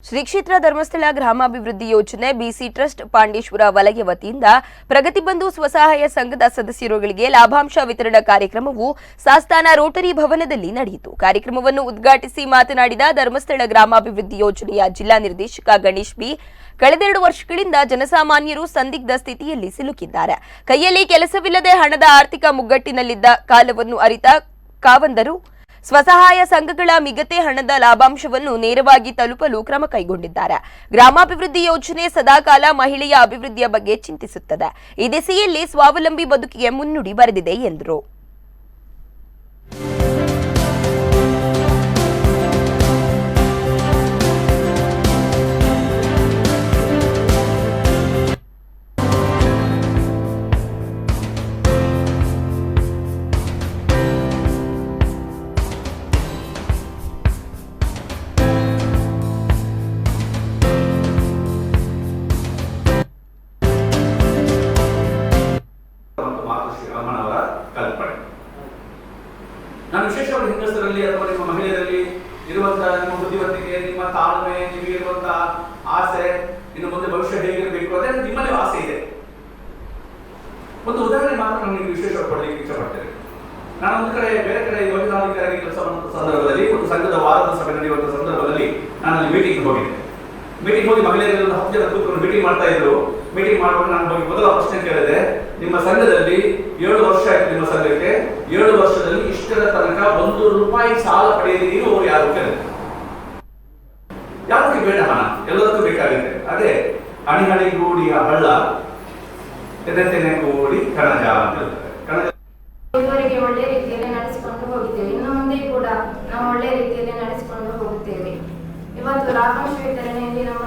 ಶ್ರೀ ಕ್ಷೇತ್ರ ಧರ್ಮಸ್ಥಳ ಗ್ರಾಮಾಭಿವೃದ್ಧಿ ಯೋಜನೆ ಬಿಸಿ ಟ್ರಸ್ಟ್ ಪಾಂಡೇಶ್ವರ ವಲಯ ವತಿಯಿಂದ ಪ್ರಗತಿ ಬಂಧು ಸ್ವಸಹಾಯ ಸಂಘದ ಸದಸ್ಯರುಗಳಿಗೆ ಲಾಭಾಂಶ ವಿತರಣಾ ಕಾರ್ಯಕ್ರಮವು ಸಾಸ್ತಾನ ರೋಟರಿ ಭವನದಲ್ಲಿ ನಡೆಯಿತು. ಕಾರ್ಯಕ್ರಮವನ್ನು ಉದ್ಘಾಟಿಸಿ ಮಾತನಾಡಿದ ಧರ್ಮಸ್ಥಳ ಗ್ರಾಮಾಭಿವೃದ್ಧಿ ಯೋಜನೆಯ ಜಿಲ್ಲಾ ನಿರ್ದೇಶಕ ಗಣೇಶ್ ಬಿ, ಕಳೆದ 2 ವರ್ಷಗಳಿಂದ ಜನಸಾಮಾನ್ಯರು ಸಂದಿಗ್ಧ ಸ್ಥಿತಿಯಲ್ಲಿ ಸಿಲುಕಿದ್ದಾರೆ. ಕೈಯಲ್ಲಿ ಕೆಲಸವಿಲ್ಲದೆ ಹಣದ ಆರ್ಥಿಕ ಮುಗ್ಗಟ್ಟಿನಲ್ಲಿದ್ದ ಕಾಲವನ್ನು ಅರಿತ ಕಾವಂದರು ಸ್ವಸಹಾಯ ಸಂಘಗಳ ಮಿಗತೆ ಹಣದ ಲಾಭಾಂಶವನ್ನು ನೇರವಾಗಿ ತಲುಪಲು ಕ್ರಮ ಕೈಗೊಂಡಿದ್ದಾರೆ. ಗ್ರಾಮಾಭಿವೃದ್ಧಿ ಯೋಜನೆ ಸದಾಕಾಲ ಮಹಿಳೆಯ ಅಭಿವೃದ್ಧಿಯ ಬಗ್ಗೆ ಚಿಂತಿಸುತ್ತದೆ. ಈ ದಿಸೆಯಲ್ಲಿ ಸ್ವಾವಲಂಬಿ ಬದುಕಿಗೆ ಮುನ್ನುಡಿ ಬರೆದಿದೆ ಎಂದರು. ನಾನು ವಿಶೇಷವಾಗಿ ಹೆಂಗಸರಲ್ಲಿ ಅಥವಾ ನಿಮ್ಮ ಮಹಿಳೆಯರಲ್ಲಿ ಇರುವಂತಹ ನಿಮ್ಮ ಬುದ್ಧಿವಂತಿಕೆ, ನಿಮ್ಮ ತಾಳ್ಮೆ, ನಿಮಗೆ ಇರುವಂತಹ ಆಸೆ, ಇನ್ನು ಮುಂದೆ ಭವಿಷ್ಯ ಹೇಗಿರಬೇಕು ಅದೇ ನಿಮ್ಮಲ್ಲಿ ಆಸೆ ಇದೆ. ಒಂದು ಉದಾಹರಣೆ ಮಾತ್ರ ನಾನು ನಿಮಗೆ ವಿಶೇಷವಾಗಿ ಕೊಡಲಿಕ್ಕೆ ಇಷ್ಟಪಡ್ತೇನೆ. ನಾನು ಒಂದು ಕಡೆ ಬೇರೆ ಕಡೆ ಯೋಜನಾಧಿಕಾರಿ ಕೆಲಸ ಮಾಡುವ ಸಂದರ್ಭದಲ್ಲಿ ಒಂದು ಸಂಘದ ವಾರದ ಸಭೆ ನಡೆಯುವಂತಹ ಸಂದರ್ಭದಲ್ಲಿ ನಾನು ಅಲ್ಲಿ ಮೀಟಿಂಗ್ ಹೋಗಿದ್ದೆ. ಮೀಟಿಂಗ್ ಹೋಗಿ ಮಹಿಳೆಯರಲ್ಲಿ 10 ಜನ ಕೂತ್ಕೊಂಡು ಮೀಟಿಂಗ್ ಮಾಡ್ತಾ ಇದ್ರು. ಮೀಟಿಂಗ್ ಮಾಡುವಾಗ ನಾನು ಹೋಗಿ ಮೊದಲ ಪ್ರಶ್ನೆ ಕೇಳಿದೆ, ನಿಮ್ಮ ಸಂಘದಲ್ಲಿ 7 ವರ್ಷ ಆಯ್ತು, ನಿಮ್ಮ ಸಂಘಕ್ಕೆ 7 ವರ್ಷದಲ್ಲಿ ಇಷ್ಟರ ತನಕ 1 ರೂಪಾಯಿ ಸಾಲ ಪಡೆಯಲಿ ಇರುವವರು ಯಾರು ಕೇಳಿದೆ. ಯಾರಿಗೆ ಬೇಡ ಹಣ, ಎಲ್ಲದಕ್ಕೂ ಬೇಕಾಗಿದೆ. ಅದೇ ಹಣಿಗೂಡಿಯ ಹಳ್ಳ ತೆನೆ ಕೂಡಿ ಕಣಜ ಅಂತ ಹೇಳ್ತಾರೆ. ಇದುವರೆಗೆ ಒಳ್ಳೆ ರೀತಿಯಲ್ಲಿ ನಡೆಸಿಕೊಂಡು ಹೋಗಿದ್ದೇವೆ. ಇನ್ನು ಮುಂದೆ ಕೂಡ ನಾವು ಒಳ್ಳೆ ರೀತಿಯಲ್ಲಿ ನಡೆಸಿಕೊಂಡು ಹೋಗುತ್ತೇವೆ. ಇವತ್ತು ಲಾಭಾಂಶ ವಿತರಣೆಯಲ್ಲಿ ನಮ್ಮ